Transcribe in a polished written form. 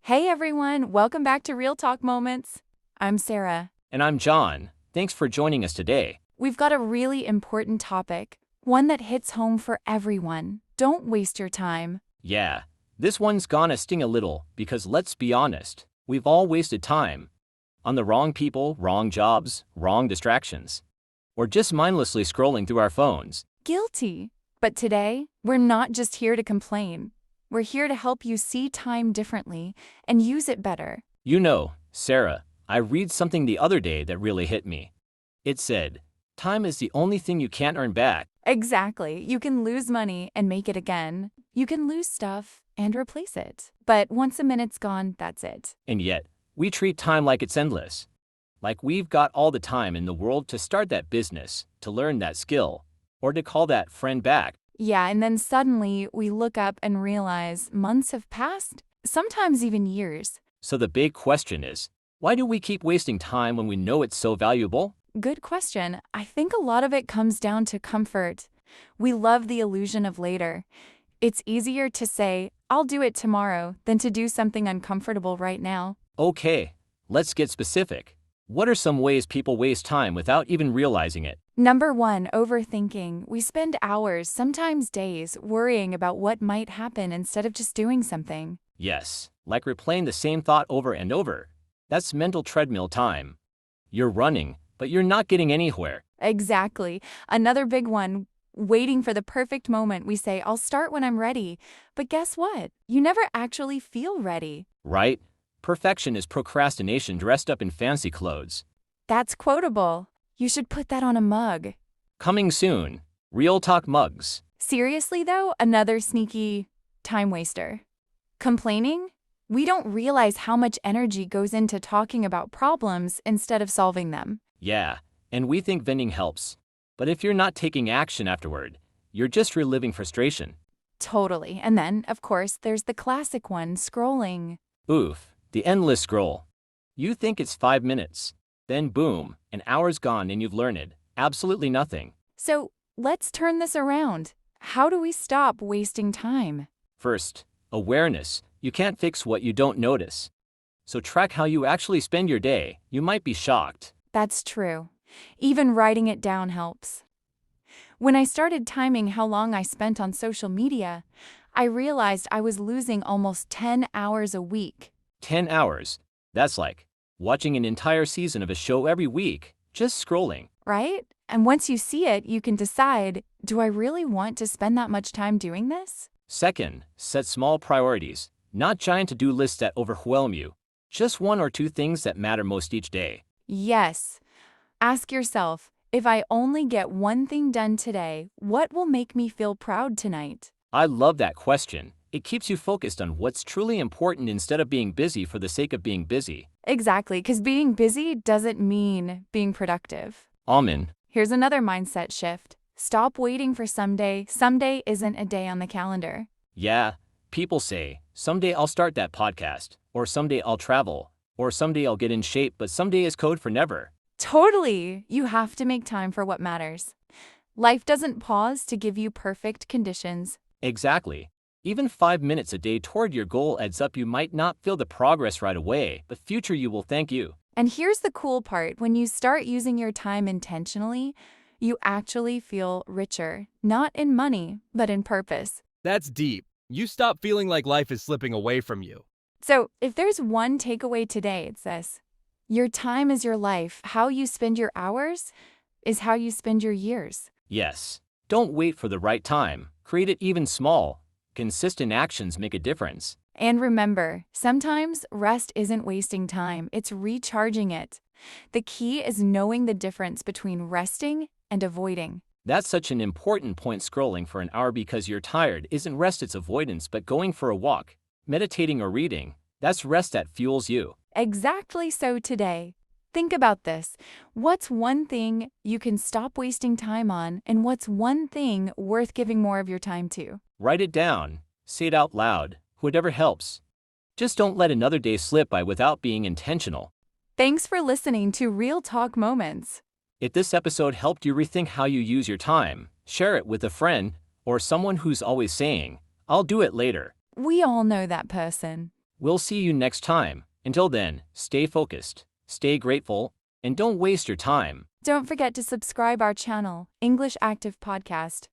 Hey everyone, welcome back to Real Talk Moments. I'm Sarah. And I'm John. Thanks for joining us today. We've got a really important topic, one that hits home for everyone. Don't waste your time. Yeah, this one's gonna sting a little because let's be honest, we've all wasted time on the wrong people, wrong jobs, wrong distractions, or just mindlessly scrolling through our phones. Guilty. But today, we're not just here to complain. We're here to help you see time differently and use it better. You know, Sarah, I read something the other day that really hit me. It said, time is the only thing you can't earn back. Exactly. You can lose money and make it again. You can lose stuff and replace it. But once a minute's gone, that's it. And yet, we treat time like it's endless. Like we've got all the time in the world to start that business, to learn that skill, or to call that friend back. Yeah, and then suddenly we look up and realize months have passed, sometimes even years. So the big question is, why do we keep wasting time when we know it's so valuable? Good question. I think a lot of it comes down to comfort. We love the illusion of later. It's easier to say, I'll do it tomorrow, than to do something uncomfortable right now. Okay, let's get specific. What are some ways people waste time without even realizing it? Number 1, overthinking. We spend hours, sometimes days, worrying about what might happen instead of just doing something. Yes, like replaying the same thought over and over. That's mental treadmill time. You're running, but you're not getting anywhere. Exactly. Another big one, waiting for the perfect moment. We say, I'll start when I'm ready. But guess what? You never actually feel ready. Right? Perfection is procrastination dressed up in fancy clothes. That's quotable. You should put that on a mug. Coming soon, Real Talk mugs. Seriously though, another sneaky time waster. Complaining? We don't realize how much energy goes into talking about problems instead of solving them. Yeah, and we think venting helps. But if you're not taking action afterward, you're just reliving frustration. Totally. And then, of course, there's the classic one, scrolling. Oof, the endless scroll. You think it's 5 minutes. Then boom, an hour's gone and you've learned absolutely nothing. So let's turn this around. How do we stop wasting time? First, awareness. You can't fix what you don't notice. So track how you actually spend your day. You might be shocked. That's true. Even writing it down helps. When I started timing how long I spent on social media, I realized I was losing almost 10 hours a week. 10 hours. That's like watching an entire season of a show every week, just scrolling. Right? And once you see it, you can decide, do I really want to spend that much time doing this? Second, set small priorities, not giant to-do lists that overwhelm you. Just 1 or 2 things that matter most each day. Yes. Ask yourself, if I only get one thing done today, what will make me feel proud tonight? I love that question. It keeps you focused on what's truly important instead of being busy for the sake of being busy. Exactly, because being busy doesn't mean being productive. Amen. Here's another mindset shift. Stop waiting for someday. Someday isn't a day on the calendar. Yeah, people say, someday I'll start that podcast, or someday I'll travel, or someday I'll get in shape, but someday is code for never. Totally! You have to make time for what matters. Life doesn't pause to give you perfect conditions. Exactly. Even 5 minutes a day toward your goal adds up. You might not feel the progress right away, but future you will thank you. And here's the cool part. When you start using your time intentionally, you actually feel richer. Not in money, but in purpose. That's deep. You stop feeling like life is slipping away from you. So, if there's one takeaway today, it's this. Your time is your life. How you spend your hours is how you spend your years. Yes. Don't wait for the right time. Create it even small. Consistent actions make a difference. And remember, sometimes rest isn't wasting time, it's recharging it. The key is knowing the difference between resting and avoiding. That's such an important point. Scrolling for an hour because you're tired isn't rest, it's avoidance. But going for a walk, meditating or reading, that's rest that fuels you. Exactly so today. Think about this. What's one thing you can stop wasting time on, and what's one thing worth giving more of your time to? Write it down. Say it out loud. Whatever helps. Just don't let another day slip by without being intentional. Thanks for listening to Real Talk Moments. If this episode helped you rethink how you use your time, share it with a friend or someone who's always saying, I'll do it later. We all know that person. We'll see you next time. Until then, stay focused, stay grateful, and don't waste your time. Don't forget to subscribe our channel, English Active Podcast.